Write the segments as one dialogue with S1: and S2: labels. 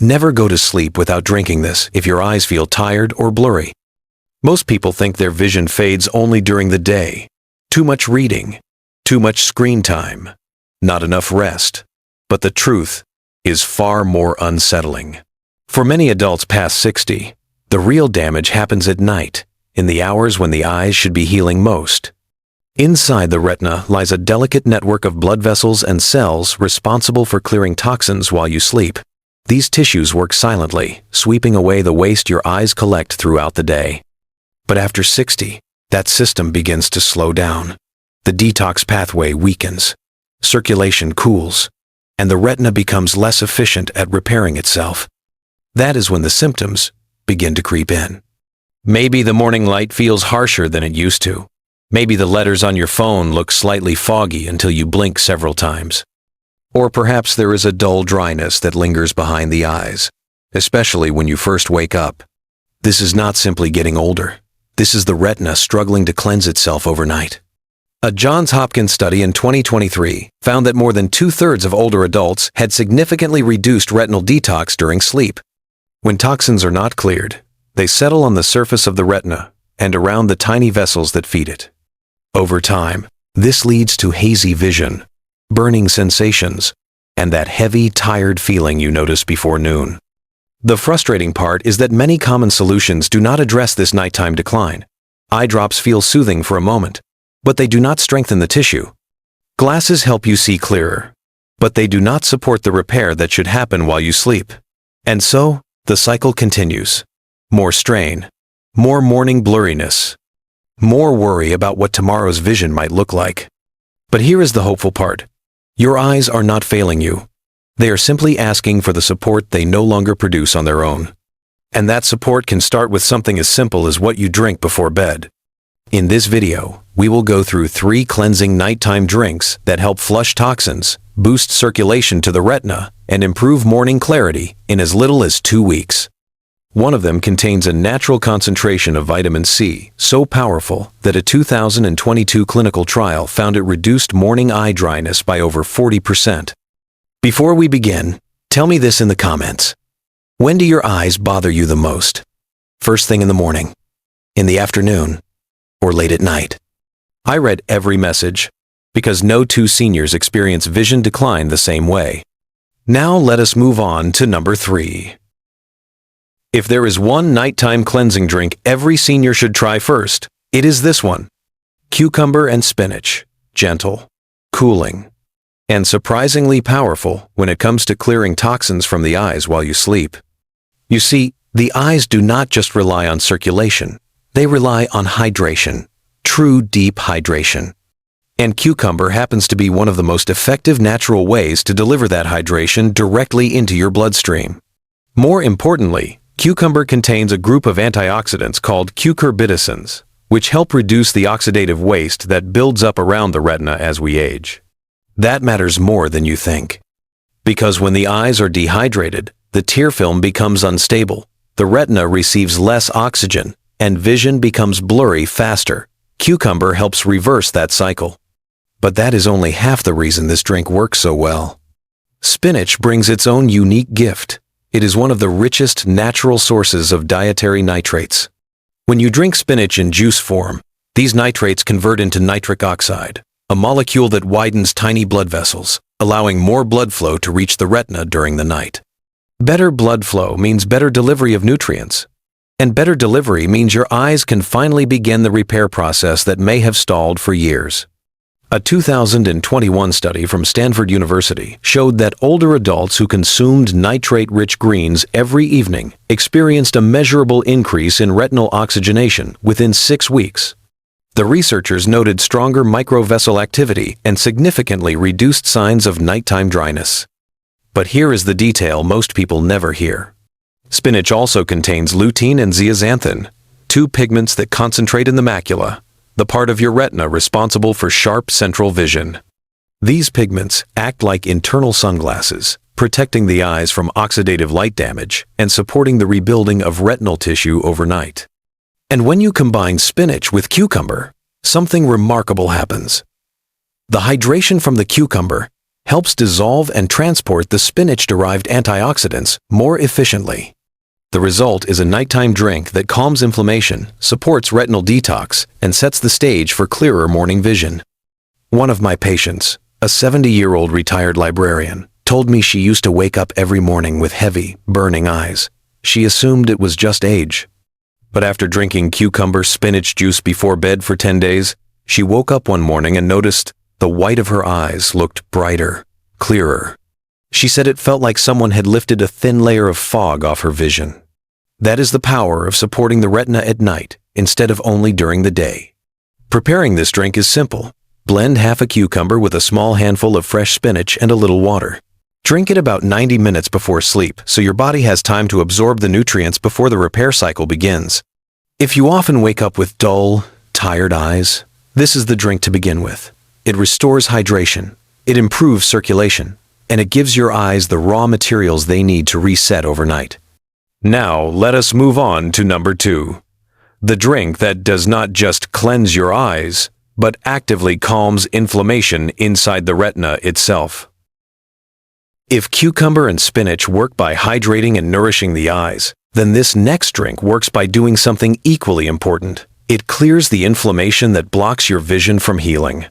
S1: Never go to sleep without drinking this if your eyes feel tired or blurry. Most people think their vision fades only during the day. Too much reading, too much screen time, not enough rest. But the truth is far more unsettling. For many adults past 60, the real damage happens at night, in the hours when the eyes should be healing most. Inside the retina lies a delicate network of blood vessels and cells responsible for clearing toxins while you sleep. These tissues work silently, sweeping away the waste your eyes collect throughout the day. But after 60, that system begins to slow down. The detox pathway weakens, circulation cools, and the retina becomes less efficient at repairing itself. That is when the symptoms begin to creep in. Maybe the morning light feels harsher than it used to. Maybe the letters on your phone look slightly foggy until you blink several times. Or perhaps there is a dull dryness that lingers behind the eyes, especially when you first wake up. This is not simply getting older. This is the retina struggling to cleanse itself overnight. A Johns Hopkins study in 2023 found that more than 2/3 of older adults had significantly reduced retinal detox during sleep. When toxins are not cleared, they settle on the surface of the retina and around the tiny vessels that feed it. Over time, this leads to hazy vision, burning sensations, and that heavy, tired feeling you notice before noon. The frustrating part is that many common solutions do not address this nighttime decline. Eye drops feel soothing for a moment, but they do not strengthen the tissue. Glasses help you see clearer, but they do not support the repair that should happen while you sleep. And so, the cycle continues. More strain, more morning blurriness, more worry about what tomorrow's vision might look like. But here is the hopeful part. Your eyes are not failing you. They are simply asking for the support they no longer produce on their own. And that support can start with something as simple as what you drink before bed. In this video, we will go through 3 cleansing nighttime drinks that help flush toxins, boost circulation to the retina, and improve morning clarity in as little as 2 weeks. One of them contains a natural concentration of vitamin C, so powerful that a 2022 clinical trial found it reduced morning eye dryness by over 40%. Before we begin, tell me this in the comments. When do your eyes bother you the most? First thing in the morning, in the afternoon, or late at night? I read every message, because no 2 seniors experience vision decline the same way. Now let us move on to number 3. If there is one nighttime cleansing drink every senior should try first, it is this one. Cucumber and spinach. Gentle, cooling, and surprisingly powerful when it comes to clearing toxins from the eyes while you sleep. You see, the eyes do not just rely on circulation. They rely on hydration, true deep hydration. And cucumber happens to be one of the most effective natural ways to deliver that hydration directly into your bloodstream. More importantly, cucumber contains a group of antioxidants called cucurbitacins, which help reduce the oxidative waste that builds up around the retina as we age. That matters more than you think. Because when the eyes are dehydrated, the tear film becomes unstable, the retina receives less oxygen, and vision becomes blurry faster. Cucumber helps reverse that cycle. But that is only half the reason this drink works so well. Spinach brings its own unique gift. It is one of the richest natural sources of dietary nitrates. When you drink spinach in juice form, these nitrates convert into nitric oxide, a molecule that widens tiny blood vessels, allowing more blood flow to reach the retina during the night. Better blood flow means better delivery of nutrients. And better delivery means your eyes can finally begin the repair process that may have stalled for years. A 2021 study from Stanford University showed that older adults who consumed nitrate-rich greens every evening experienced a measurable increase in retinal oxygenation within 6 weeks. The researchers noted stronger microvessel activity and significantly reduced signs of nighttime dryness. But here is the detail most people never hear. Spinach also contains lutein and zeaxanthin, 2 pigments that concentrate in the macula, the part of your retina responsible for sharp central vision. These pigments act like internal sunglasses, protecting the eyes from oxidative light damage and supporting the rebuilding of retinal tissue overnight. And when you combine spinach with cucumber, something remarkable happens. The hydration from the cucumber helps dissolve and transport the spinach-derived antioxidants more efficiently. The result is a nighttime drink that calms inflammation, supports retinal detox, and sets the stage for clearer morning vision. One of my patients, a 70-year-old retired librarian, told me she used to wake up every morning with heavy, burning eyes. She assumed it was just age. But after drinking cucumber spinach juice before bed for 10 days, she woke up one morning and noticed the white of her eyes looked brighter, clearer. She said it felt like someone had lifted a thin layer of fog off her vision. That is the power of supporting the retina at night instead of only during the day. Preparing this drink is simple. Blend half a cucumber with a small handful of fresh spinach and a little water. Drink it about 90 minutes before sleep so your body has time to absorb the nutrients before the repair cycle begins. If you often wake up with dull, tired eyes, this is the drink to begin with. It restores hydration, it improves circulation, and it gives your eyes the raw materials they need to reset overnight. Now, let us move on to number 2. The drink that does not just cleanse your eyes, but actively calms inflammation inside the retina itself. If cucumber and spinach work by hydrating and nourishing the eyes, then this next drink works by doing something equally important. It clears the inflammation that blocks your vision from healing.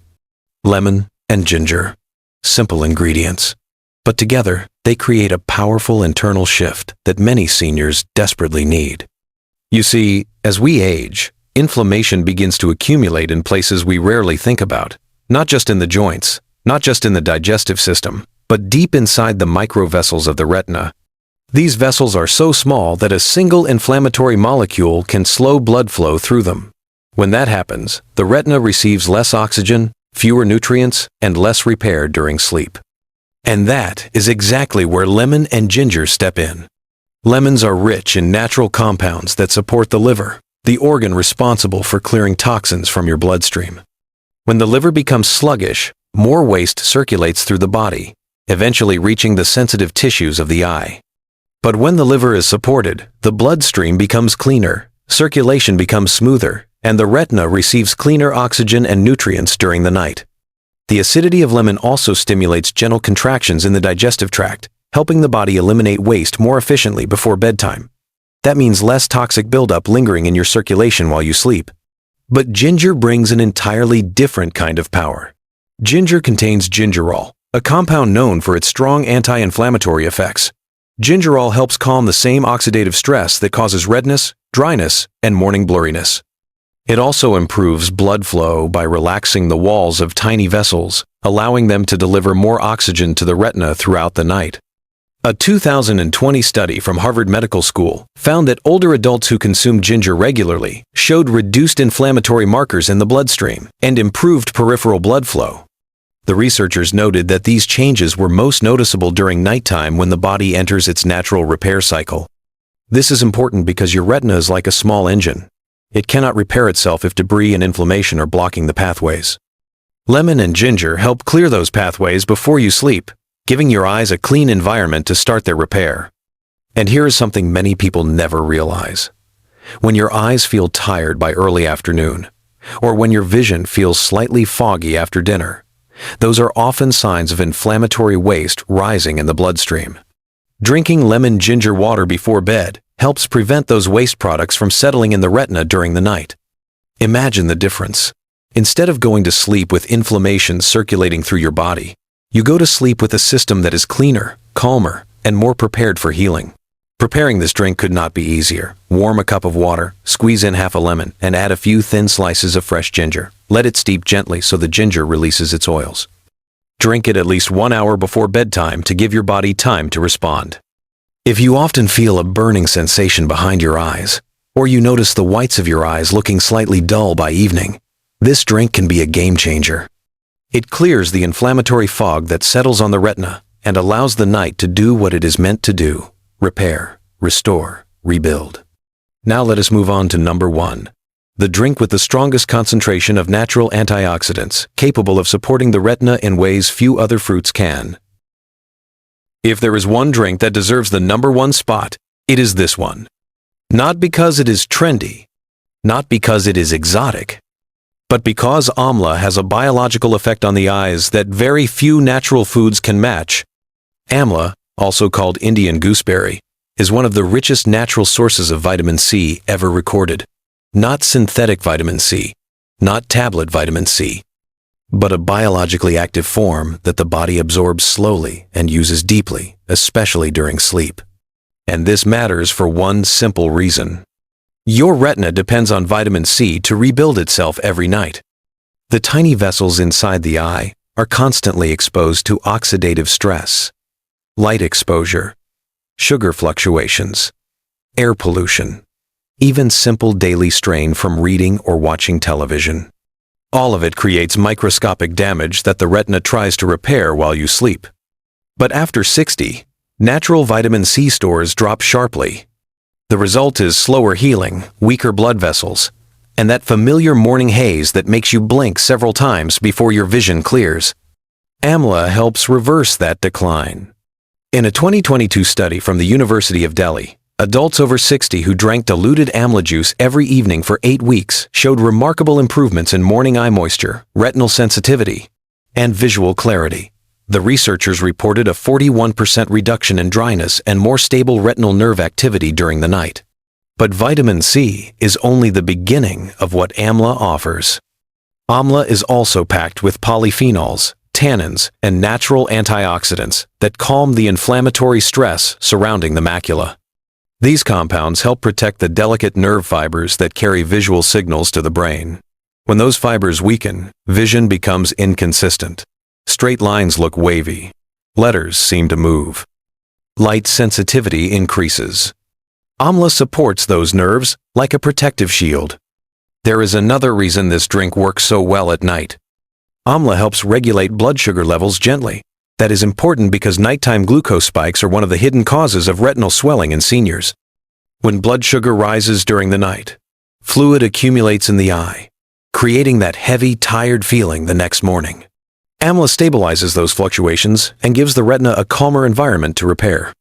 S1: Lemon and ginger. Simple ingredients. But together, they create a powerful internal shift that many seniors desperately need. You see, as we age, inflammation begins to accumulate in places we rarely think about, not just in the joints, not just in the digestive system, but deep inside the microvessels of the retina. These vessels are so small that a single inflammatory molecule can slow blood flow through them. When that happens, the retina receives less oxygen, fewer nutrients, and less repair during sleep. And that is exactly where lemon and ginger step in. Lemons are rich in natural compounds that support the liver, the organ responsible for clearing toxins from your bloodstream. When the liver becomes sluggish, more waste circulates through the body, eventually reaching the sensitive tissues of the eye. But when the liver is supported, the bloodstream becomes cleaner, circulation becomes smoother, and the retina receives cleaner oxygen and nutrients during the night. The acidity of lemon also stimulates gentle contractions in the digestive tract, helping the body eliminate waste more efficiently before bedtime. That means less toxic buildup lingering in your circulation while you sleep. But ginger brings an entirely different kind of power. Ginger contains gingerol, a compound known for its strong anti-inflammatory effects. Gingerol helps calm the same oxidative stress that causes redness, dryness, and morning blurriness. It also improves blood flow by relaxing the walls of tiny vessels, allowing them to deliver more oxygen to the retina throughout the night. A 2020 study from Harvard Medical School found that older adults who consumed ginger regularly showed reduced inflammatory markers in the bloodstream and improved peripheral blood flow. The researchers noted that these changes were most noticeable during nighttime when the body enters its natural repair cycle. This is important because your retina is like a small engine. It cannot repair itself if debris and inflammation are blocking the pathways. Lemon and ginger help clear those pathways before you sleep, giving your eyes a clean environment to start their repair. And here is something many people never realize. When your eyes feel tired by early afternoon, or when your vision feels slightly foggy after dinner, those are often signs of inflammatory waste rising in the bloodstream. Drinking lemon-ginger water before bed helps prevent those waste products from settling in the retina during the night. Imagine the difference. Instead of going to sleep with inflammation circulating through your body, you go to sleep with a system that is cleaner, calmer, and more prepared for healing. Preparing this drink could not be easier. Warm a cup of water, squeeze in half a lemon, and add a few thin slices of fresh ginger. Let it steep gently so the ginger releases its oils. Drink it at least 1 hour before bedtime to give your body time to respond. If you often feel a burning sensation behind your eyes, or you notice the whites of your eyes looking slightly dull by evening, this drink can be a game changer. It clears the inflammatory fog that settles on the retina and allows the night to do what it is meant to do: repair, restore, rebuild. Now let us move on to number 1. The drink with the strongest concentration of natural antioxidants, capable of supporting the retina in ways few other fruits can. If there is one drink that deserves the number 1 spot, it is this one. Not because it is trendy, not because it is exotic, But because amla has a biological effect on the eyes that very few natural foods can match, amla, also called Indian gooseberry, is one of the richest natural sources of vitamin C ever recorded. Not synthetic vitamin C, not tablet vitamin C, but a biologically active form that the body absorbs slowly and uses deeply, especially during sleep. And this matters for one simple reason. Your retina depends on vitamin C to rebuild itself every night. The tiny vessels inside the eye are constantly exposed to oxidative stress, light exposure, sugar fluctuations, air pollution, even simple daily strain from reading or watching television. All of it creates microscopic damage that the retina tries to repair while you sleep. But after 60, natural vitamin C stores drop sharply. The result is slower healing, weaker blood vessels, and that familiar morning haze that makes you blink several times before your vision clears. Amla helps reverse that decline. In a 2022 study from the University of Delhi, adults over 60 who drank diluted amla juice every evening for 8 weeks showed remarkable improvements in morning eye moisture, retinal sensitivity, and visual clarity. The researchers reported a 41% reduction in dryness and more stable retinal nerve activity during the night. But vitamin C is only the beginning of what amla offers. Amla is also packed with polyphenols, tannins, and natural antioxidants that calm the inflammatory stress surrounding the macula. These compounds help protect the delicate nerve fibers that carry visual signals to the brain. When those fibers weaken, vision becomes inconsistent. Straight lines look wavy. Letters seem to move. Light sensitivity increases. Amla supports those nerves like a protective shield. There is another reason this drink works so well at night. Amla helps regulate blood sugar levels gently. That is important because nighttime glucose spikes are one of the hidden causes of retinal swelling in seniors. When blood sugar rises during the night, fluid accumulates in the eye, creating that heavy, tired feeling the next morning. Amla stabilizes those fluctuations and gives the retina a calmer environment to repair.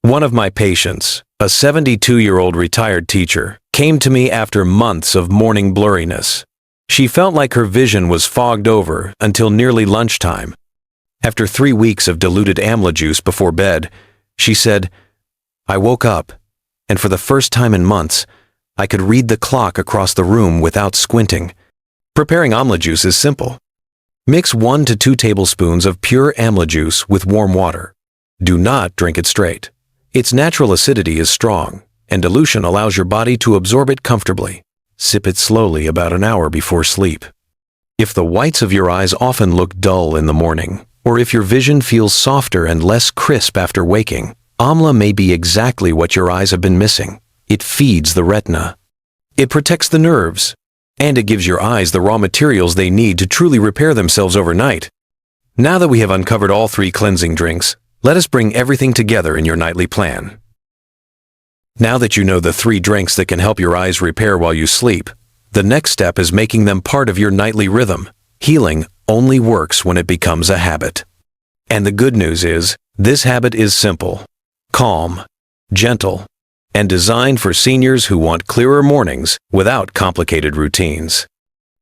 S1: One of my patients, a 72-year-old retired teacher, came to me after months of morning blurriness. She felt like her vision was fogged over until nearly lunchtime. After 3 weeks of diluted amla juice before bed, she said, "I woke up, and for the first time in months, I could read the clock across the room without squinting." Preparing amla juice is simple. Mix 1 to 2 tablespoons of pure amla juice with warm water. Do not drink it straight. Its natural acidity is strong, and dilution allows your body to absorb it comfortably. Sip it slowly about an hour before sleep. If the whites of your eyes often look dull in the morning, or if your vision feels softer and less crisp after waking, amla may be exactly what your eyes have been missing. It feeds the retina. It protects the nerves, and it gives your eyes the raw materials they need to truly repair themselves overnight. Now that we have uncovered all 3 cleansing drinks, let us bring everything together in your nightly plan. Now that you know the 3 drinks that can help your eyes repair while you sleep, the next step is making them part of your nightly rhythm. Healing only works when it becomes a habit. And the good news is, this habit is simple, calm, gentle, and designed for seniors who want clearer mornings without complicated routines.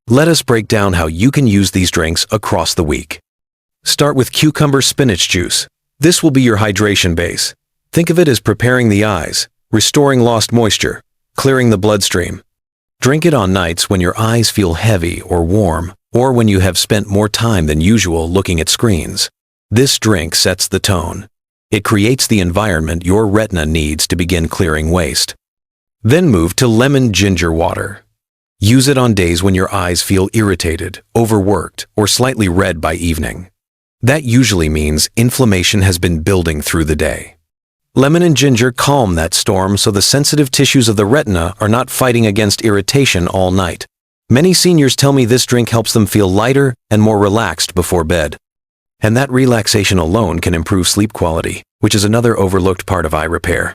S1: Let us break down how you can use these drinks across the week. Start with cucumber spinach juice. This will be your hydration base. Think of it as preparing the eyes, restoring lost moisture, clearing the bloodstream. Drink it on nights when your eyes feel heavy or warm, or when you have spent more time than usual looking at screens. This drink sets the tone. It creates the environment your retina needs to begin clearing waste. Then move to lemon ginger water. Use it on days when your eyes feel irritated, overworked, or slightly red by evening. That usually means inflammation has been building through the day. Lemon and ginger calm that storm so the sensitive tissues of the retina are not fighting against irritation all night. Many seniors tell me this drink helps them feel lighter and more relaxed before bed. And that relaxation alone can improve sleep quality, which is another overlooked part of eye repair.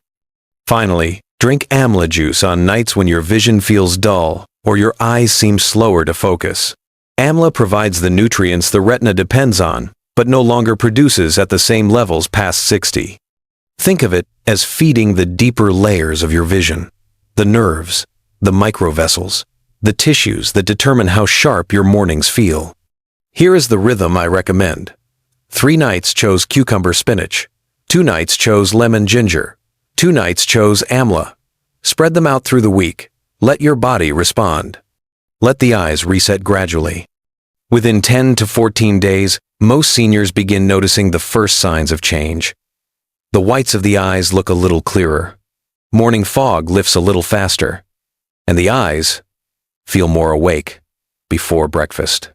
S1: Finally, drink amla juice on nights when your vision feels dull or your eyes seem slower to focus. Amla provides the nutrients the retina depends on, but no longer produces at the same levels past 60. Think of it as feeding the deeper layers of your vision, the nerves, the microvessels, the tissues that determine how sharp your mornings feel. Here is the rhythm I recommend. 3 nights chose cucumber spinach. 2 nights chose lemon ginger. 2 nights chose amla. Spread them out through the week. Let your body respond. Let the eyes reset gradually. Within 10 to 14 days, most seniors begin noticing the first signs of change. The whites of the eyes look a little clearer. Morning fog lifts a little faster. And the eyes feel more awake before breakfast.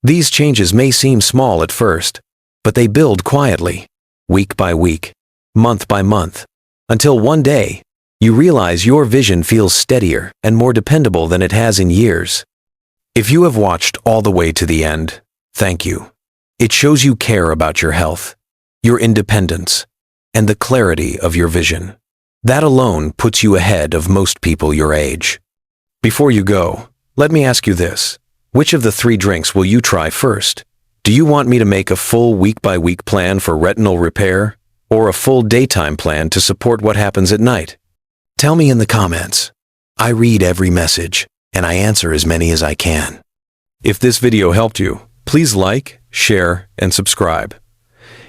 S1: These changes may seem small at first, but they build quietly, week by week, month by month, until one day, you realize your vision feels steadier and more dependable than it has in years. If you have watched all the way to the end, thank you. It shows you care about your health, your independence, and the clarity of your vision. That alone puts you ahead of most people your age. Before you go, let me ask you this. Which of the 3 drinks will you try first? Do you want me to make a full week-by-week plan for retinal repair, or a full daytime plan to support what happens at night? Tell me in the comments. I read every message, and I answer as many as I can. If this video helped you, please like, share, and subscribe.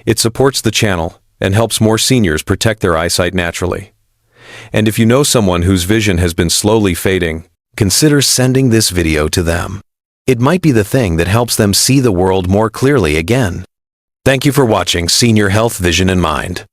S1: It supports the channel and helps more seniors protect their eyesight naturally. And if you know someone whose vision has been slowly fading, consider sending this video to them. It might be the thing that helps them see the world more clearly again. Thank you for watching Senior Health, Vision, and Mind.